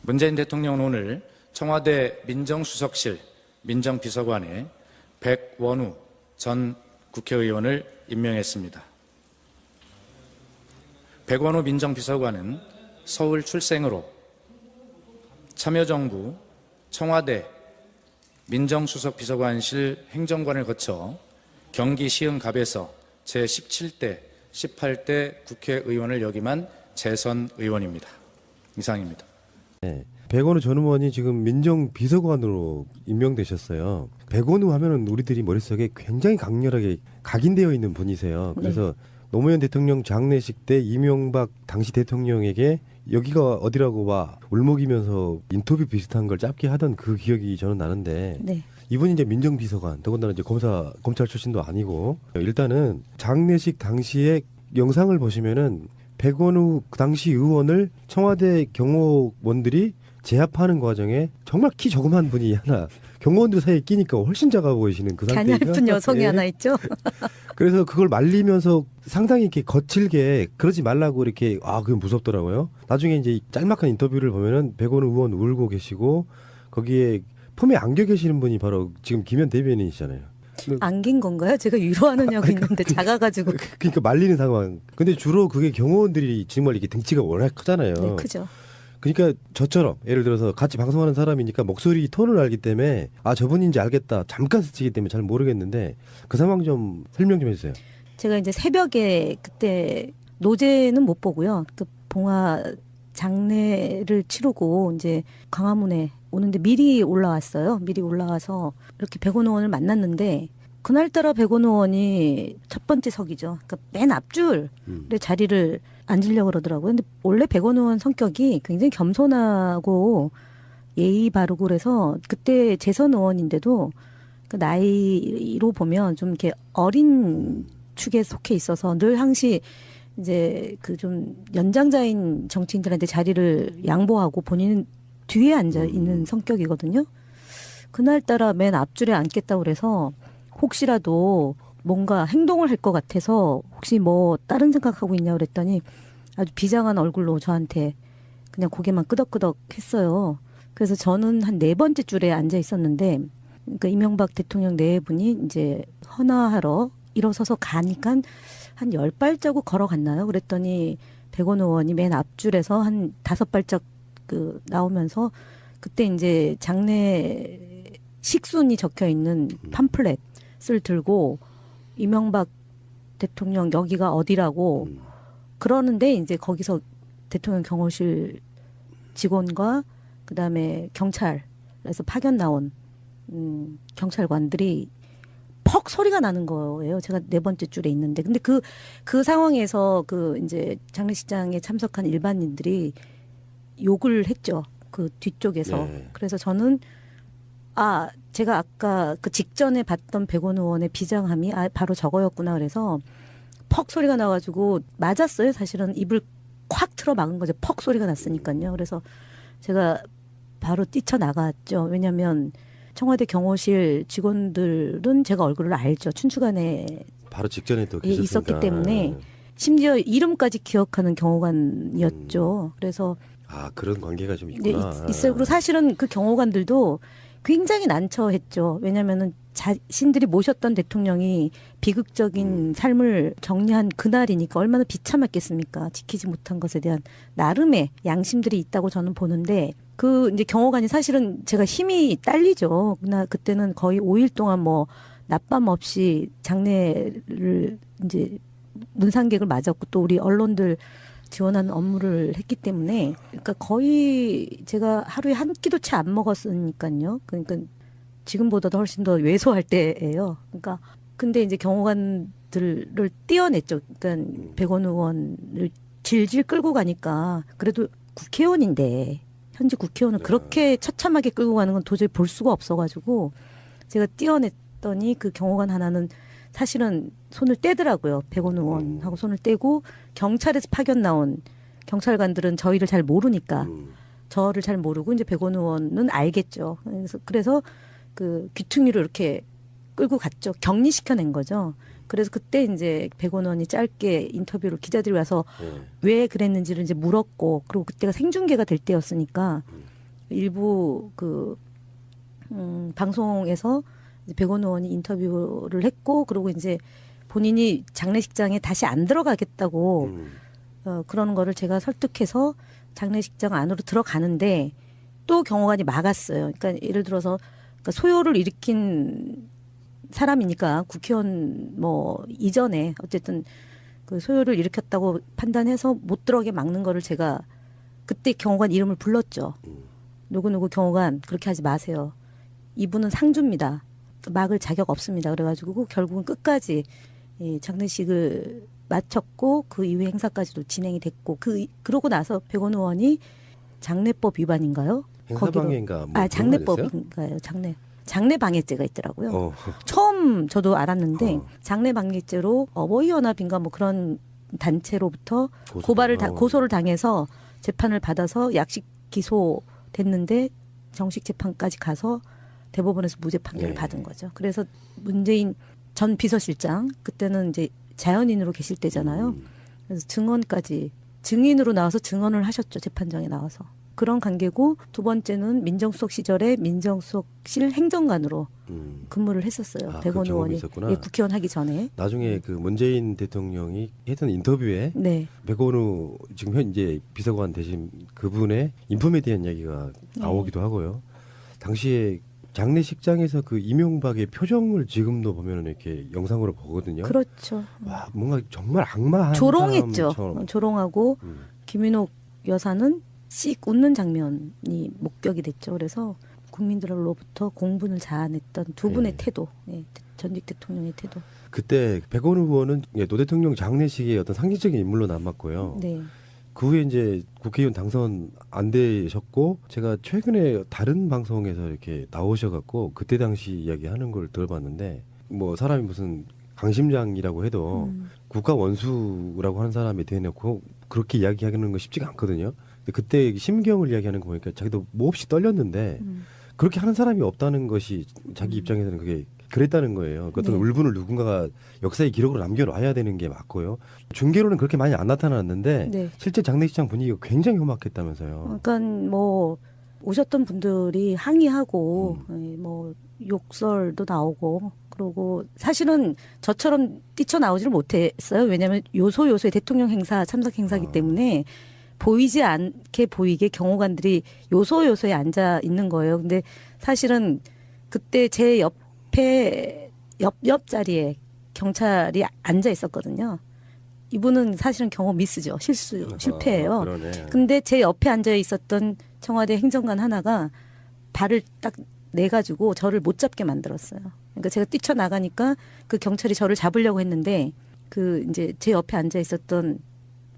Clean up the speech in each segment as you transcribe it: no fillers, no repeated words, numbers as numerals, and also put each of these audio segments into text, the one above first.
문재인 대통령은 오늘 청와대 민정수석실 민정비서관에 백원우 전 국회의원을 임명했습니다. 백원우 민정비서관은 서울 출생으로 참여정부 청와대 민정수석비서관실 행정관을 거쳐 경기 시흥갑에서 제17대, 18대 국회의원을 역임한 재선 의원입니다. 이상입니다. 네, 백원우 전 의원이 지금 민정비서관으로 임명되셨어요. 백원우 하면은 우리들이 머릿속에 굉장히 강렬하게 각인되어 있는 분이세요. 그래서 노무현 대통령 장례식 때 이명박 당시 대통령에게 여기가 어디라고 와 울먹이면서 인터뷰 비슷한 걸 짧게 하던 그 기억이 저는 나는데 네. 이분이 이제 민정비서관, 더군다나 이제 검찰 출신도 아니고 일단은 장례식 당시에 영상을 보시면은 백원우 그 당시 의원을 청와대 경호원들이 제압하는 과정에 정말 키 조그만 분이 하나 경호원들 사이에 끼니까 훨씬 작아 보이시는 그 상태가 가냘픈 여성이 하나 있죠. 그래서 그걸 말리면서 상당히 이렇게 거칠게 그러지 말라고 이렇게 그건 무섭더라고요. 나중에 이제 짤막한 인터뷰를 보면은 백원우 의원 울고 계시고 거기에 폼에 안겨 계시는 분이 바로 지금 김현 대변인이시잖아요. 안긴 건가요? 제가 위로하느냐고 있는데 작아가지고. 그러니까 말리는 상황. 근데 주로 그게 경호원들이 정말 이게 등치가 워낙 크잖아요. 네, 크죠. 그러니까 저처럼 예를 들어서 같이 방송하는 사람이니까 목소리 톤을 알기 때문에 저분인지 알겠다. 잠깐 스치기 때문에 잘 모르겠는데 그 상황 좀 설명 좀 해주세요. 제가 이제 새벽에 그때 노제는 못 보고요. 그 봉화 장례를 치르고 이제 광화문에 오는데 미리 올라왔어요. 미리 올라와서 이렇게 백원우 의원을 만났는데 그날따라 백원우 의원이 첫 번째 석이죠. 그러니까 맨 앞줄에 자리를 앉으려고 그러더라고요. 근데 원래 백원우 의원 성격이 굉장히 겸손하고 예의 바르고 그래서 그때 재선 의원인데도 그 나이로 보면 좀 이렇게 어린 축에 속해 있어서 늘 항시 이제 그 좀 연장자인 정치인들한테 자리를 양보하고 본인은 뒤에 앉아 있는 성격이거든요. 그날따라 맨 앞줄에 앉겠다고 그래서 혹시라도 뭔가 행동을 할 것 같아서 혹시 뭐 다른 생각하고 있냐고 그랬더니 아주 비장한 얼굴로 저한테 그냥 고개만 끄덕끄덕 했어요. 그래서 저는 한 네 번째 줄에 앉아 있었는데 그러니까 이명박 대통령 네 분이 이제 헌화하러 일어서서 가니까 한 10발자국 걸어갔나요? 그랬더니 백원우 의원이 맨 앞줄에서 한 5발짝 그 나오면서 그때 이제 장례 식순이 적혀 있는 팜플렛을 들고 이명박 대통령 여기가 어디라고 그러는데 이제 거기서 대통령 경호실 직원과 그다음에 경찰에서 파견 나온 경찰관들이 퍽 소리가 나는 거예요. 제가 네 번째 줄에 있는데. 근데 그 상황에서 그 이제 장례식장에 참석한 일반인들이 욕을 했죠. 그 뒤쪽에서. 네. 그래서 저는 제가 아까 그 직전에 봤던 백원우 의원의 비장함이 바로 저거였구나. 그래서 퍽 소리가 나가지고 맞았어요. 사실은 입을 콱 틀어 막은 거죠. 퍽 소리가 났으니까요. 그래서 제가 바로 뛰쳐나갔죠. 왜냐하면 청와대 경호실 직원들은 제가 얼굴을 알죠. 춘추관에 바로 직전에 또 있었기 때문에 심지어 이름까지 기억하는 경호관이었죠. 그래서 그런 관계가 좀 네, 있구나. 있어요. 그리고 사실은 그 경호관들도 굉장히 난처했죠. 왜냐하면은 자신들이 모셨던 대통령이 비극적인 삶을 정리한 그날이니까 얼마나 비참했겠습니까. 지키지 못한 것에 대한 나름의 양심들이 있다고 저는 보는데 그 이제 경호관이 사실은 제가 힘이 딸리죠. 그때는 거의 5일 동안 뭐 낮밤 없이 장례를 이제 문상객을 맞았고 또 우리 언론들 지원하는 업무를 했기 때문에 그러니까 거의 제가 하루에 한 끼도 채 안 먹었으니까요. 그러니까 지금보다도 훨씬 더 왜소할 때예요. 그러니까 근데 이제 경호관들을 떼어냈죠. 그러니까 백원우 의원을 질질 끌고 가니까 그래도 국회의원인데 현직 국회의원을 그렇게 처참하게 끌고 가는 건 도저히 볼 수가 없어가지고 제가 떼어냈더니 그 경호관 하나는 사실은 손을 떼더라고요. 백원우 의원하고 손을 떼고 경찰에서 파견 나온 경찰관들은 저희를 잘 모르니까 저를 잘 모르고 이제 백원우 의원은 알겠죠. 그래서 그 귀퉁이로 이렇게 끌고 갔죠. 격리시켜낸 거죠. 그래서 그때 이제 백원우 의원이 짧게 인터뷰를 기자들이 와서 왜 그랬는지를 이제 물었고 그리고 그때가 생중계가 될 때였으니까 일부 그 방송에서 이제 백원우 의원이 인터뷰를 했고 그리고 이제 본인이 장례식장에 다시 안 들어가겠다고 그러는 거를 제가 설득해서 장례식장 안으로 들어가는데 또 경호관이 막았어요. 그러니까 예를 들어서 그러니까 소요를 일으킨 사람이니까 국회의원 뭐 이전에 어쨌든 그 소요를 일으켰다고 판단해서 못 들어가게 막는 거를 제가 그때 경호관 이름을 불렀죠. 누구누구 경호관 그렇게 하지 마세요. 이분은 상주입니다. 막을 자격 없습니다. 그래가지고 결국은 끝까지 이 장례식을 마쳤고 그 이후 행사까지도 진행이 됐고 그러고 나서 백원우 의원이 장례법 위반인가요? 행사방해인가? 뭐 장례법인가요? 장례방해죄가 있더라고요. 처음 저도 알았는데 장례방해죄로 어버이연합인가 뭐 그런 단체로부터 고소를 당해서 재판을 받아서 약식 기소됐는데 정식 재판까지 가서 대법원에서 무죄 판결을 받은 거죠. 그래서 문재인 전 비서실장 그때는 이제 자연인으로 계실 때잖아요. 그래서 증인으로 나와서 증언을 하셨죠. 재판장에 나와서. 그런 관계고 두 번째는 민정수석 시절에 민정수석실 행정관으로 근무를 했었어요. 백원우 의원이 국회의원 하기 전에. 나중에 그 문재인 대통령이 했던 인터뷰에 네. 백원우 지금 현재 비서관 대신 그분의 인품에 대한 이야기가 나오기도 하고요. 당시에 장례식장에서 그 이명박의 표정을 지금도 보면 이렇게 영상으로 보거든요. 그렇죠. 와, 뭔가 정말 악마한 조롱했죠. 사람처럼. 조롱하고 김인옥 여사는 씩 웃는 장면이 목격이 됐죠. 그래서 국민들로부터 공분을 자아냈던 두 분의 태도, 전직 대통령의 태도. 그때 백원우 의원은 노 대통령 장례식의 어떤 상징적인 인물로 남았고요. 네. 그 후에 이제 국회의원 당선 안 되셨고 제가 최근에 다른 방송에서 이렇게 나오셔갖고 그때 당시 이야기하는 걸 들어봤는데 뭐 사람이 무슨 강심장이라고 해도 국가 원수라고 하는 사람이 대놓고 그렇게 이야기하는 거 쉽지가 않거든요. 근데 그때 심경을 이야기하는 거 보니까 자기도 몹시 떨렸는데 그렇게 하는 사람이 없다는 것이 자기 입장에서는 그게 그랬다는 거예요. 그 어떤 울분을 누군가가 역사의 기록으로 남겨놔야 되는 게 맞고요. 중계로는 그렇게 많이 안 나타났는데 실제 장례식장 분위기가 굉장히 험악했다면서요. 그러니까 뭐 오셨던 분들이 항의하고 뭐 욕설도 나오고 그러고 사실은 저처럼 뛰쳐나오지를 못했어요. 왜냐하면 요소요소의 대통령 행사 참석 행사이기 때문에 보이지 않게 보이게 경호관들이 요소요소에 앉아 있는 거예요. 근데 사실은 그때 제 옆에 옆자리에 경찰이 앉아 있었거든요. 이분은 사실은 경호 미스죠. 실패예요. 그러네. 근데 제 옆에 앉아 있었던 청와대 행정관 하나가 발을 딱 내가지고 저를 못 잡게 만들었어요. 그러니까 제가 뛰쳐나가니까 그 경찰이 저를 잡으려고 했는데 그 이제 제 옆에 앉아 있었던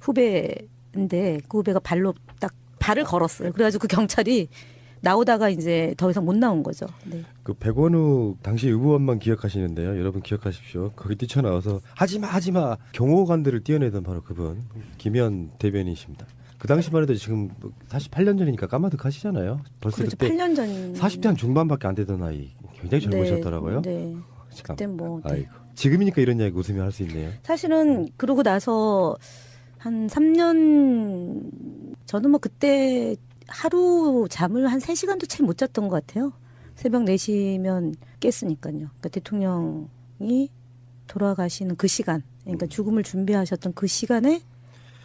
후배인데 그 후배가 발을 걸었어요. 그래가지고 그 경찰이 나오다가 이제 더 이상 못 나온 거죠. 네. 그 백원우 당시 의원만 기억하시는데요. 여러분 기억하십시오. 거기 뛰쳐나와서 하지마 경호관들을 띄어내던 바로 그분 김현 대변인이십니다. 그 당시만 해도 지금 48년 전이니까 까마득하시잖아요. 벌써 그렇죠. 그때 8년 전 40대 한 중반밖에 안 되던 나이 굉장히 젊으셨더라고요. 네. 그때 뭐 아이고. 지금이니까 이런 이야기 웃으며 할 수 있네요. 사실은 그러고 나서 한 3년 저는 뭐 그때 하루 잠을 한 3시간도 채 못 잤던 것 같아요. 새벽 4시면 깼으니까요. 그러니까 대통령이 돌아가시는 그 시간, 그러니까 죽음을 준비하셨던 그 시간에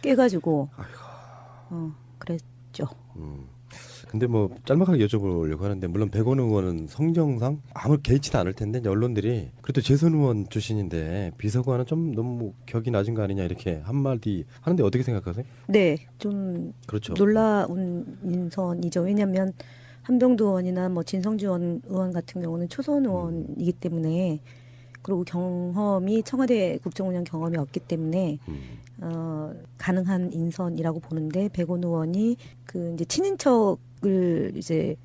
깨가지고 그랬죠. 근데 뭐 짤막하게 여쭤보려고 하는데 물론 백원우 의원은 성정상 아무 개의치도 않을 텐데 이제 언론들이 그래도 재선 의원 출신인데 비서관은 좀 너무 격이 낮은 거 아니냐 이렇게 한마디 하는데 어떻게 생각하세요? 네, 좀 그렇죠. 놀라운 인선이죠. 왜냐하면 한병두 의원이나 뭐 진성주 의원 같은 경우는 초선 의원이기 때문에 그리고 경험이 청와대 국정운영 경험이 없기 때문에 가능한 인선이라고 보는데 백원우 의원이 그 이제 친인척을 이제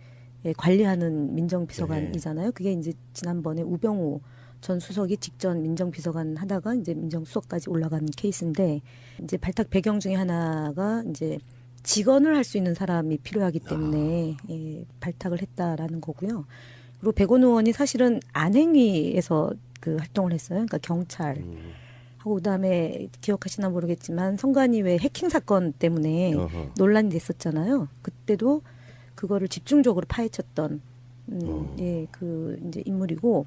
관리하는 민정비서관이잖아요. 그게 이제 지난번에 우병우 전 수석이 직전 민정비서관 하다가 이제 민정수석까지 올라간 케이스인데 이제 발탁 배경 중에 하나가 이제 직언을 할 수 있는 사람이 필요하기 때문에 발탁을 했다라는 거고요. 그리고 백원우 의원이 사실은 안행위에서 그 활동을 했어요. 그러니까 경찰. 하고 그다음에 기억하시나 모르겠지만 성관이 왜 해킹 사건 때문에 논란이 됐었잖아요. 그때도 그거를 집중적으로 파헤쳤던 예, 그 이제 인물이고,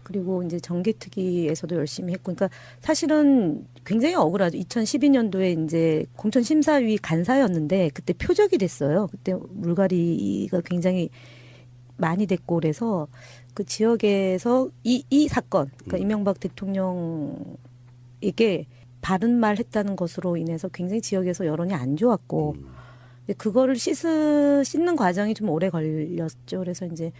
그리고 이제 정개특위에서도 열심히 했고, 그러니까 사실은 굉장히 억울하죠. 2012년도에 이제 공천심사위 간사였는데 그때 표적이 됐어요. 그때 물갈이가 굉장히 많이 됐고, 그래서 그 지역에서 이 사건, 그러니까 이명박 대통령에게 바른 말 했다는 것으로 인해서 굉장히 지역에서 여론이 안 좋았고, 근데 그거를 씻는 과정이 좀 오래 걸렸죠. 그래서 이제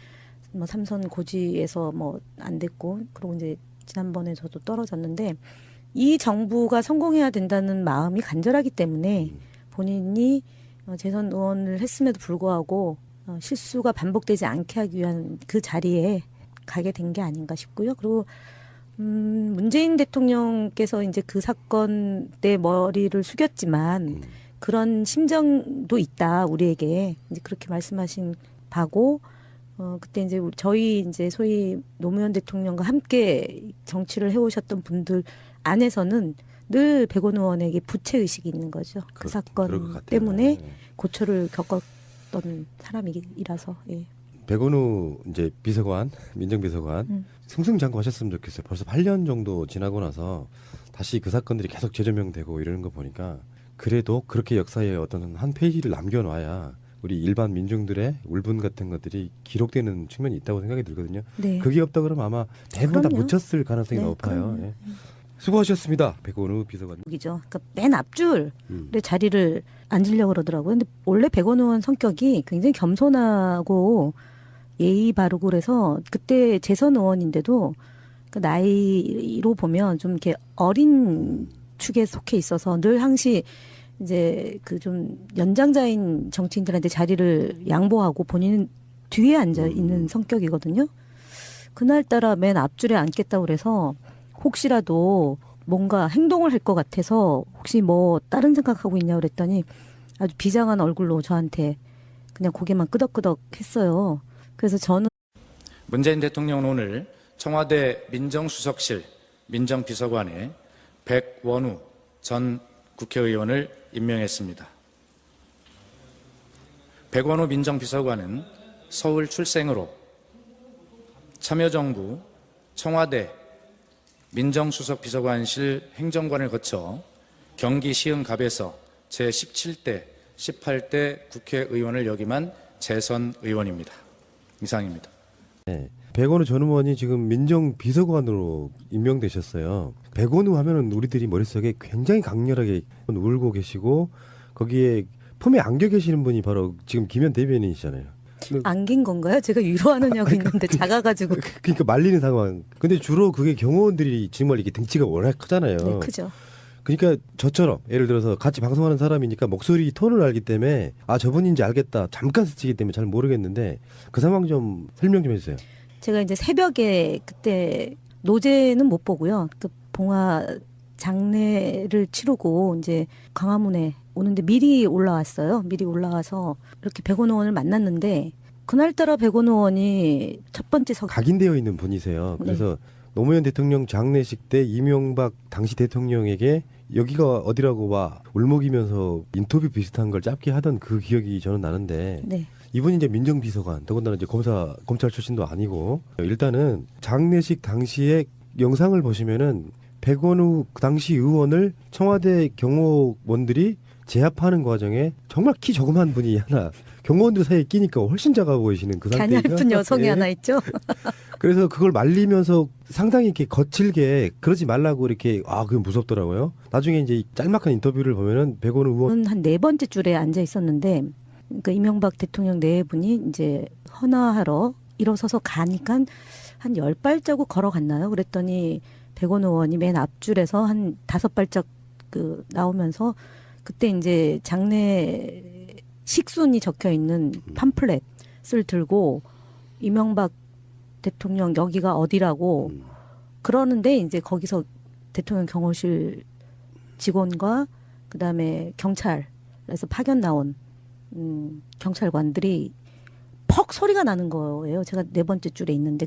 뭐 삼선 고지에서 뭐 안 됐고, 그리고 이제 지난번에 저도 떨어졌는데, 이 정부가 성공해야 된다는 마음이 간절하기 때문에 본인이 재선 의원을 했음에도 불구하고 실수가 반복되지 않게 하기 위한 그 자리에 가게 된 게 아닌가 싶고요. 그리고 문재인 대통령께서 이제 그 사건 때 머리를 숙였지만 그런 심정도 있다, 우리에게. 이제 그렇게 말씀하신 바고, 그때 이제 저희 이제 소위 노무현 대통령과 함께 정치를 해오셨던 분들 안에서는 늘 백원 의원에게 부채 의식이 있는 거죠. 그 사건 때문에 고초를 겪었던 사람이라서. 예. 백원우 이제 비서관, 민정비서관 승승장구하셨으면 좋겠어요. 벌써 8년 정도 지나고 나서 다시 그 사건들이 계속 재조명되고 이러는 거 보니까, 그래도 그렇게 역사에 어떤 한 페이지를 남겨놔야 우리 일반 민중들의 울분 같은 것들이 기록되는 측면이 있다고 생각이 들거든요. 네. 그게 없다 그러면 아마 대부분 다 그럼요. 묻혔을 가능성이 네, 높아요. 그럼요. 예. 수고하셨습니다, 백원우 비서관. 이죠. 그러니까 맨 앞줄에 자리를 앉으려고 그러더라고요. 근데 원래 백원 의원 성격이 굉장히 겸손하고 예의 바르고, 그래서 그때 재선 의원인데도 그 나이로 보면 좀 이렇게 어린 축에 속해 있어서 늘 항시 이제 그 좀 연장자인 정치인들한테 자리를 양보하고 본인은 뒤에 앉아 있는 성격이거든요. 그날따라 맨 앞줄에 앉겠다고 그래서 혹시라도 뭔가 행동을 할 것 같아서 혹시 뭐 다른 생각하고 있냐고 그랬더니 아주 비장한 얼굴로 저한테 그냥 고개만 끄덕끄덕 했어요. 그래서 저는 문재인 대통령은 오늘 청와대 민정수석실 민정비서관에 백원우 전 국회의원을 임명했습니다. 백원우 민정비서관은 서울 출생으로 참여정부 청와대 민정수석비서관실 행정관을 거쳐 경기 시흥갑에서 제17대, 18대 국회의원을 역임한 재선 의원입니다. 이상입니다. 네. 백원우 전 의원이 지금 민정비서관으로 임명되셨어요. 백원우 하면은 우리들이 머릿속에 굉장히 강렬하게 울고 계시고, 거기에 품에 안겨 계시는 분이 바로 지금 김현 대변인이시잖아요. 안긴 건가요? 제가 위로하느냐고 있는데 작아가지고. 그러니까 말리는 상황. 근데 주로 그게 경호원들이 정말 이게 등치가 워낙 크잖아요. 네, 크죠. 그러니까 저처럼 예를 들어서 같이 방송하는 사람이니까 목소리 톤을 알기 때문에 아 저분인지 알겠다. 잠깐 스치기 때문에 잘 모르겠는데 그 상황 좀 설명 좀 해주세요. 제가 이제 새벽에 그때 노제는 못 보고요. 그 봉화 장례를 치르고 이제 광화문에 오는데 미리 올라왔어요. 미리 올라와서 이렇게 백원 의원을 만났는데 그날따라 백원 의원이 첫 번째 각인되어 있는 분이세요. 그래서 노무현 대통령 장례식 때 이명박 당시 대통령에게 여기가 어디라고 와 울먹이면서 인터뷰 비슷한 걸 짧게 하던 그 기억이 저는 나는데 네. 이분이 이제 민정비서관, 더군다나 이제 검찰 출신도 아니고, 일단은 장례식 당시에 영상을 보시면은 백원우 그 당시 의원을 청와대 경호원들이 제압하는 과정에 정말 키 조그만 분이 하나 경호원들 사이에 끼니까 훨씬 작아 보이시는 그 상태가 가냘픈 여성이 하나 있죠. 그래서 그걸 말리면서 상당히 이렇게 거칠게 그러지 말라고 이렇게 그건 무섭더라고요. 나중에 이제 짤막한 인터뷰를 보면은 백원우 의원 저는 한 네 번째 줄에 앉아 있었는데 그 이명박 대통령 네 분이 이제 헌화하러 일어서서 가니까 한 10발자국 걸어갔나요? 그랬더니 백원 의원이 맨 앞줄에서 한 5발짝 그 나오면서 그때 이제 장례 식순이 적혀 있는 팜플렛을 들고 이명박 대통령 여기가 어디라고 그러는데 이제 거기서 대통령 경호실 직원과 그다음에 경찰에서 파견 나온 경찰관들이 퍽 소리가 나는 거예요. 제가 네 번째 줄에 있는데